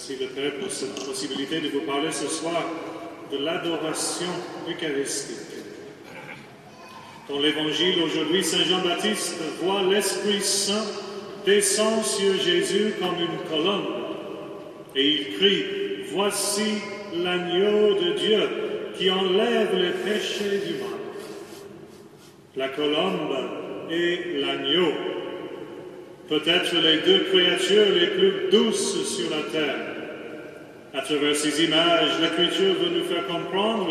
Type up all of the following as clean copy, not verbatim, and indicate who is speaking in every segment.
Speaker 1: Merci le Père pour cette possibilité de vous parler ce soir de l'adoration eucharistique. Dans l'Évangile aujourd'hui, Saint Jean-Baptiste voit l'Esprit Saint descend sur Jésus comme une colombe et il crie « Voici l'agneau de Dieu qui enlève les péchés du monde. » La colombe et l'agneau, peut-être les deux créatures les plus douces sur la terre. À travers ces images, l'Écriture veut nous faire comprendre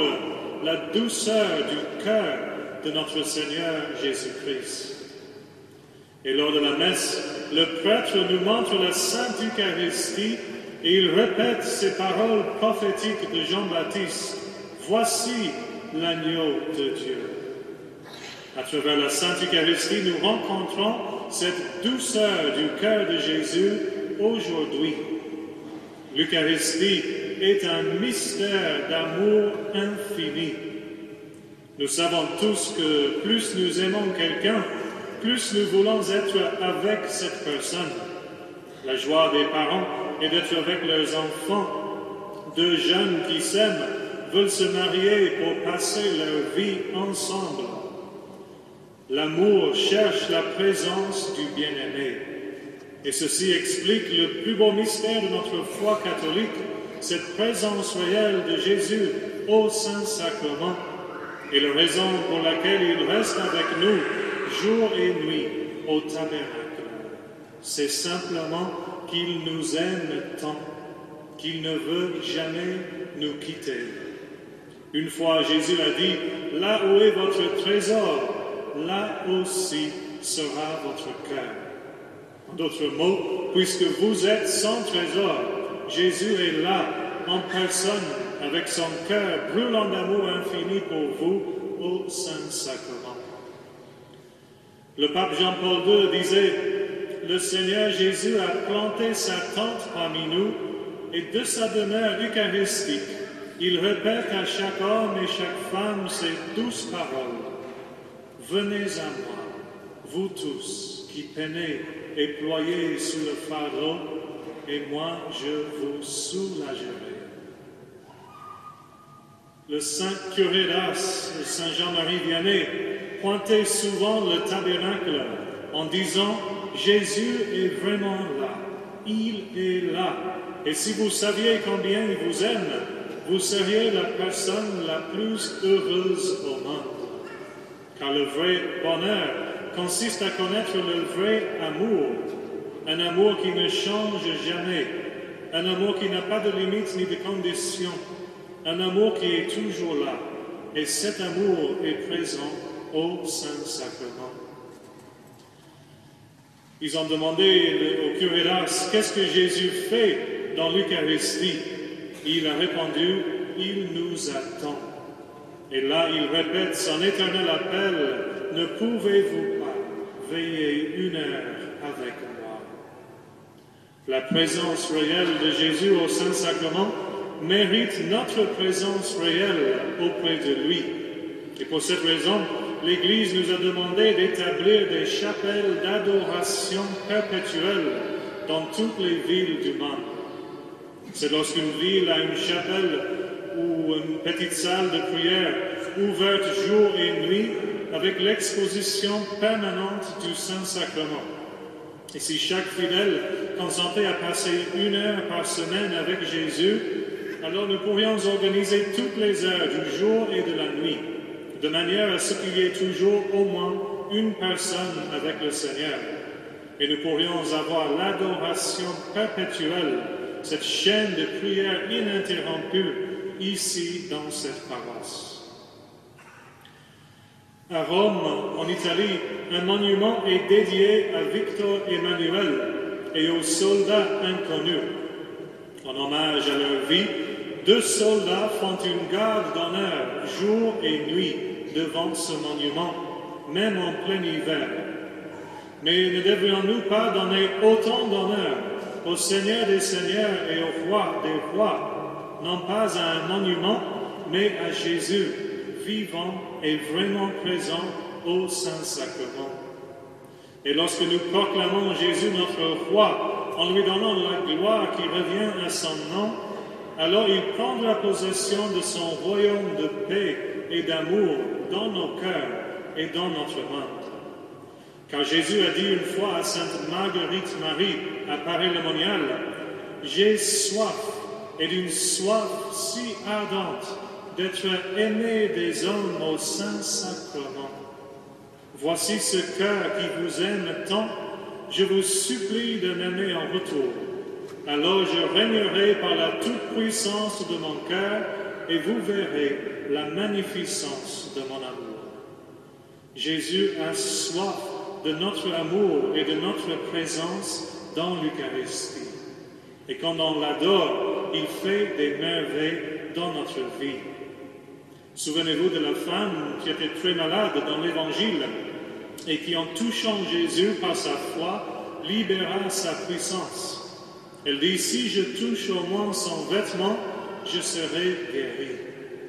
Speaker 1: la douceur du cœur de notre Seigneur Jésus-Christ. Et lors de la messe, le prêtre nous montre la Sainte Eucharistie et il répète ces paroles prophétiques de Jean-Baptiste. « Voici l'agneau de Dieu. » À travers la Sainte Eucharistie, nous rencontrons cette douceur du cœur de Jésus aujourd'hui. L'Eucharistie est un mystère d'amour infini. Nous savons tous que plus nous aimons quelqu'un, plus nous voulons être avec cette personne. La joie des parents est d'être avec leurs enfants. Deux jeunes qui s'aiment veulent se marier pour passer leur vie ensemble. L'amour cherche la présence du bien-aimé. Et ceci explique le plus beau mystère de notre foi catholique, cette présence réelle de Jésus au Saint-Sacrement, et la raison pour laquelle il reste avec nous jour et nuit au tabernacle. C'est simplement qu'il nous aime tant, qu'il ne veut jamais nous quitter. Une fois, Jésus a dit, « Là où est votre trésor, là aussi sera votre cœur. » En d'autres mots, puisque vous êtes son trésor, Jésus est là, en personne, avec son cœur brûlant d'amour infini pour vous au Saint-Sacrement. Le pape Jean-Paul II disait, « Le Seigneur Jésus a planté sa tente parmi nous et de sa demeure eucharistique, il répète à chaque homme et chaque femme ces douces paroles. Venez à moi, vous tous qui peinez et ployez sous le fardeau, et moi je vous soulagerai. » Le saint curé d'Ars, Saint Jean-Marie Vianney, pointait souvent le tabernacle en disant « Jésus est vraiment là, il est là, et si vous saviez combien il vous aime, vous seriez la personne la plus heureuse au monde. » Car le vrai bonheur consiste à connaître le vrai amour, un amour qui ne change jamais, un amour qui n'a pas de limites ni de conditions, un amour qui est toujours là, et cet amour est présent au Saint-Sacrement. Ils ont demandé au curé d'Ars, qu'est-ce que Jésus fait dans l'Eucharistie? Il a répondu, il nous attend. Et là, il répète son éternel appel, ne pouvez-vous pas veiller une heure avec moi? La présence réelle de Jésus au Saint-Sacrement mérite notre présence réelle auprès de lui. Et pour cette raison, l'Église nous a demandé d'établir des chapelles d'adoration perpétuelle dans toutes les villes du monde. C'est lorsqu'une ville a une chapelle ou une petite salle de prière ouverte jour et nuit avec l'exposition permanente du Saint-Sacrement. Et si chaque fidèle consentait à passer une heure par semaine avec Jésus, alors nous pourrions organiser toutes les heures du jour et de la nuit, de manière à ce qu'il y ait toujours au moins une personne avec le Seigneur. Et nous pourrions avoir l'adoration perpétuelle, cette chaîne de prière ininterrompue, ici dans cette paroisse. À Rome, en Italie, un monument est dédié à Victor Emmanuel et aux soldats inconnus. En hommage à leur vie, 2 soldats font une garde d'honneur jour et nuit devant ce monument, même en plein hiver. Mais ne devrions-nous pas donner autant d'honneur au Seigneur des Seigneurs et au Roi des Rois, non pas à un monument, mais à Jésus, vivant et vraiment présent au Saint-Sacrement? Et lorsque nous proclamons Jésus notre Roi, en lui donnant la gloire qui revient à son nom, alors il prendra possession de son royaume de paix et d'amour dans nos cœurs et dans notre monde. Car Jésus a dit une fois à Sainte Marguerite Marie, à Paris-le-Monial, « J'ai soif, et d'une soif si ardente, d'être aimé des hommes au Saint-Sacrement. Voici ce cœur qui vous aime tant, je vous supplie de m'aimer en retour. Alors je régnerai par la toute-puissance de mon cœur, et vous verrez la magnificence de mon amour. » Jésus a soif de notre amour et de notre présence dans l'Eucharistie. Et quand on l'adore, il fait des merveilles dans notre vie. Souvenez-vous de la femme qui était très malade dans l'Évangile et qui, en touchant Jésus par sa foi, libéra sa puissance. Elle dit, « Si je touche au moins son vêtement, je serai guérie. »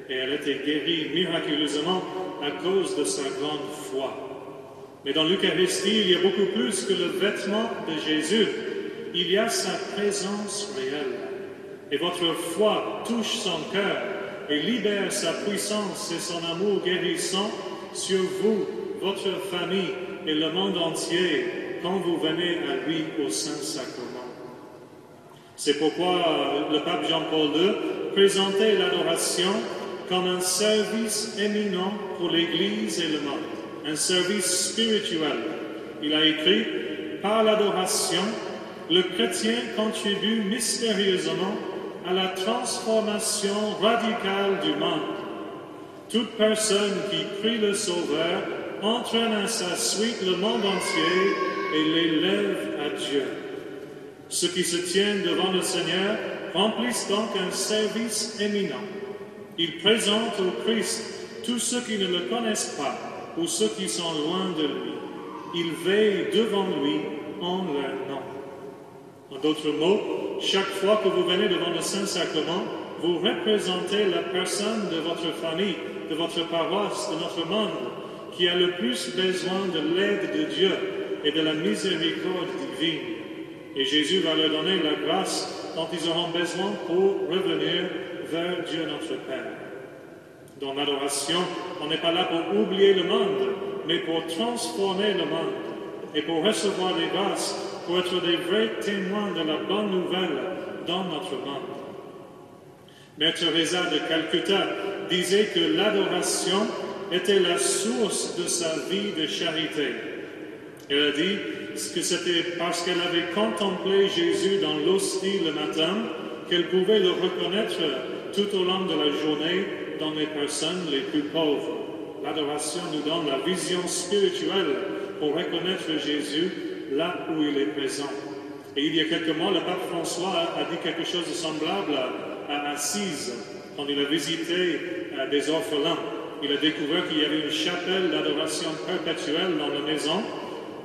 Speaker 1: Et elle était guérie miraculeusement à cause de sa grande foi. Mais dans l'Eucharistie, il y a beaucoup plus que le vêtement de Jésus. Il y a sa présence réelle. Et votre foi touche son cœur et libère sa puissance et son amour guérissant sur vous, votre famille et le monde entier quand vous venez à lui au Saint-Sacrement. C'est pourquoi le pape Jean-Paul II présentait l'adoration comme un service éminent pour l'Église et le monde, un service spirituel. Il a écrit, par l'adoration, le chrétien contribue mystérieusement à la transformation radicale du monde. Toute personne qui prie le Sauveur entraîne à sa suite le monde entier et l'élève à Dieu. Ceux qui se tiennent devant le Seigneur remplissent donc un service éminent. Ils présentent au Christ tous ceux qui ne le connaissent pas ou ceux qui sont loin de lui. Ils veillent devant lui en leur nom. En d'autres mots, chaque fois que vous venez devant le Saint-Sacrement, vous représentez la personne de votre famille, de votre paroisse, de notre monde, qui a le plus besoin de l'aide de Dieu et de la miséricorde divine. Et Jésus va leur donner la grâce dont ils auront besoin pour revenir vers Dieu notre Père. Dans l'adoration, on n'est pas là pour oublier le monde, mais pour transformer le monde et pour recevoir les grâces, pour être des vrais témoins de la bonne nouvelle dans notre monde. Mère Teresa de Calcutta disait que l'adoration était la source de sa vie de charité. Elle a dit que c'était parce qu'elle avait contemplé Jésus dans l'hostie le matin qu'elle pouvait le reconnaître tout au long de la journée dans les personnes les plus pauvres. L'adoration nous donne la vision spirituelle pour reconnaître Jésus là où il est présent. Et il y a quelques mois, le pape François a dit quelque chose de semblable à Assise, quand il a visité des orphelins. Il a découvert qu'il y avait une chapelle d'adoration perpétuelle dans la maison,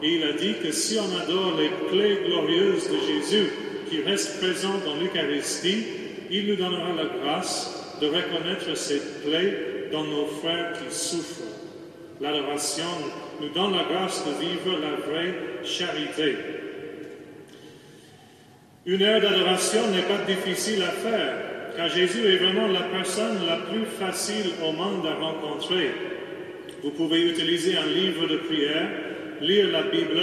Speaker 1: et il a dit que si on adore les plaies glorieuses de Jésus qui restent présentes dans l'Eucharistie, il nous donnera la grâce de reconnaître ces plaies dans nos frères qui souffrent. L'adoration nous donne la grâce de vivre la vraie charité. Une heure d'adoration n'est pas difficile à faire, car Jésus est vraiment la personne la plus facile au monde à rencontrer. Vous pouvez utiliser un livre de prière, lire la Bible,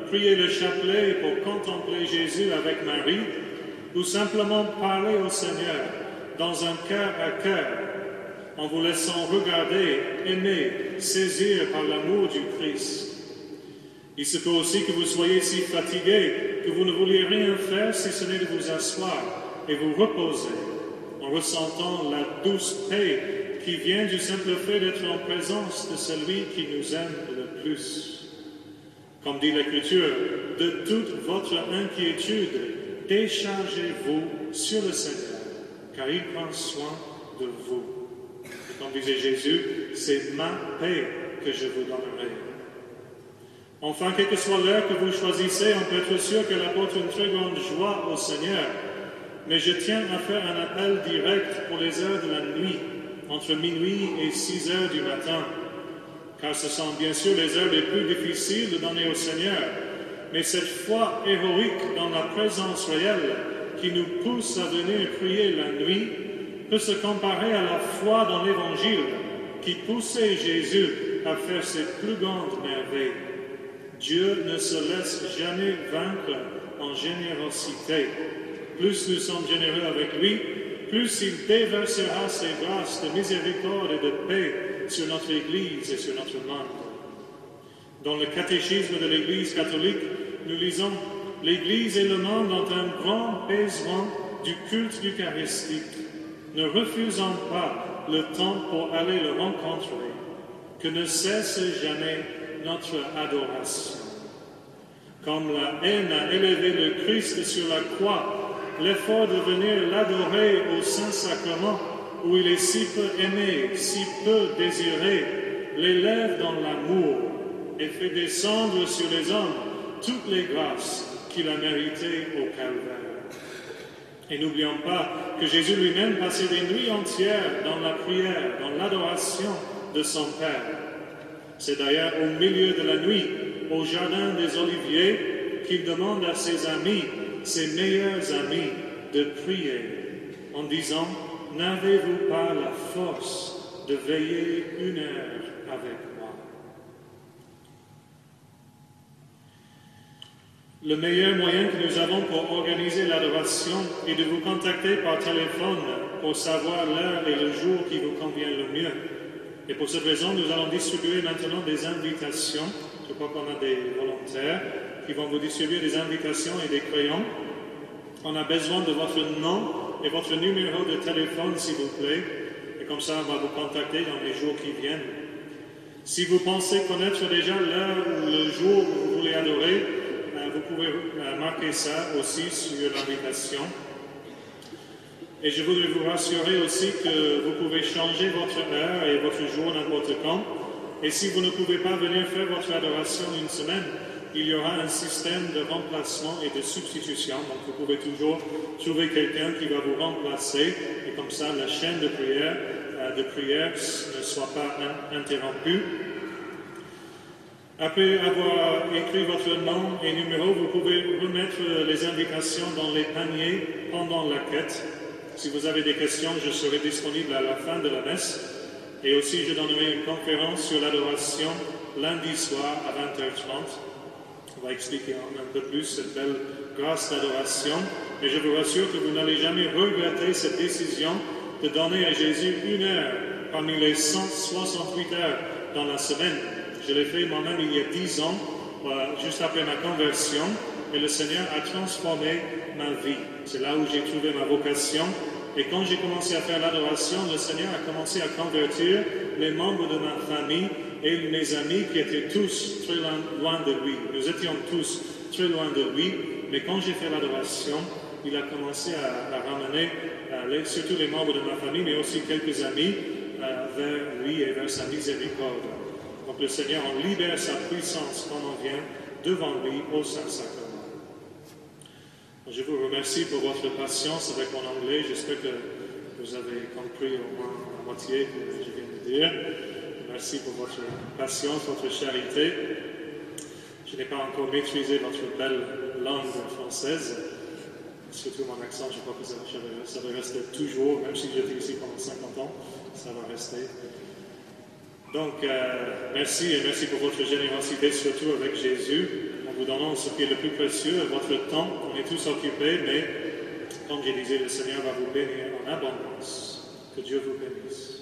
Speaker 1: prier le chapelet pour contempler Jésus avec Marie, ou simplement parler au Seigneur dans un cœur à cœur, en vous laissant regarder, aimer, saisir par l'amour du Christ. Il se peut aussi que vous soyez si fatigué que vous ne vouliez rien faire si ce n'est de vous asseoir et vous reposer, en ressentant la douce paix qui vient du simple fait d'être en présence de celui qui nous aime le plus. Comme dit l'Écriture, de toute votre inquiétude, déchargez-vous sur le Seigneur, car il prend soin de vous. Et comme disait Jésus, c'est ma paix que je vous donnerai. Enfin, quelle que soit l'heure que vous choisissez, on peut être sûr qu'elle apporte une très grande joie au Seigneur. Mais je tiens à faire un appel direct pour les heures de la nuit, entre minuit et 6 heures du matin, car ce sont bien sûr les heures les plus difficiles de donner au Seigneur. mais cette foi héroïque dans la présence réelle qui nous pousse à venir prier la nuit peut se comparer à la foi dans l'Évangile qui poussait Jésus à faire ses plus grandes merveilles. Dieu ne se laisse jamais vaincre en générosité. Plus nous sommes généreux avec lui, plus il déversera ses grâces de miséricorde et de paix sur notre Église et sur notre monde. Dans le catéchisme de l'Église catholique, nous lisons « L'Église et le monde ont un grand besoin du culte eucharistique. Ne refusons pas le temps pour aller le rencontrer, que ne cesse jamais notre adoration. » Comme la haine a élevé le Christ sur la croix, l'effort de venir l'adorer au Saint-Sacrement, où il est si peu aimé, si peu désiré, l'élève dans l'amour et fait descendre sur les hommes toutes les grâces qu'il a méritées au Calvaire. Et n'oublions pas que Jésus lui-même passait des nuits entières dans la prière, dans l'adoration de son Père. C'est d'ailleurs au milieu de la nuit, au jardin des Oliviers, qu'il demande à ses amis, ses meilleurs amis, de prier en disant « N'avez-vous pas la force de veiller 1 heure avec moi ?» Le meilleur moyen que nous avons pour organiser l'adoration est de vous contacter par téléphone pour savoir l'heure et le jour qui vous convient le mieux. Et pour cette raison, nous allons distribuer maintenant des invitations. Je crois qu'on a des volontaires qui vont vous distribuer des invitations et des crayons. On a besoin de votre nom et votre numéro de téléphone, s'il vous plaît. Et comme ça, on va vous contacter dans les jours qui viennent. Si vous pensez connaître déjà l'heure ou le jour où vous voulez adorer, vous pouvez marquer ça aussi sur l'invitation. Et je voudrais vous rassurer aussi que vous pouvez changer votre heure et votre jour n'importe quand. Et si vous ne pouvez pas venir faire votre adoration une semaine, il y aura un système de remplacement et de substitution. Donc vous pouvez toujours trouver quelqu'un qui va vous remplacer. Et comme ça, la chaîne de prière ne soit pas interrompue. Après avoir écrit votre nom et numéro, vous pouvez remettre les invitations dans les paniers pendant la quête. Si vous avez des questions, je serai disponible à la fin de la messe. Et aussi, je donnerai une conférence sur l'adoration lundi soir à 20h30. On va expliquer un peu plus cette belle grâce d'adoration. Et je vous rassure que vous n'allez jamais regretter cette décision de donner à Jésus 1 heure parmi les 168 heures dans la semaine. Je l'ai fait moi-même il y a 10 ans, juste après ma conversion, et le Seigneur a transformé ma vie. C'est là où j'ai trouvé ma vocation. Et quand j'ai commencé à faire l'adoration, le Seigneur a commencé à convertir les membres de ma famille et mes amis qui étaient tous très loin de lui. Nous étions tous très loin de lui, mais quand j'ai fait l'adoration, il a commencé à ramener surtout les membres de ma famille, mais aussi quelques amis vers lui et vers sa miséricorde. Donc le Seigneur en libère sa puissance quand on vient devant lui au Saint-Sacrement. Je vous remercie pour votre patience avec mon anglais. J'espère que vous avez compris au moins la moitié que je viens de dire. Merci pour votre patience, votre charité. Je n'ai pas encore maîtrisé votre belle langue française. Surtout mon accent, je crois que ça va rester toujours, même si j'étais ici pendant 50 ans, ça va rester. Donc, merci et merci pour votre générosité, surtout avec Jésus, en vous donnant ce qui est le plus précieux, votre temps. On est tous occupés, mais comme je disais, le Seigneur va vous bénir en abondance. Que Dieu vous bénisse.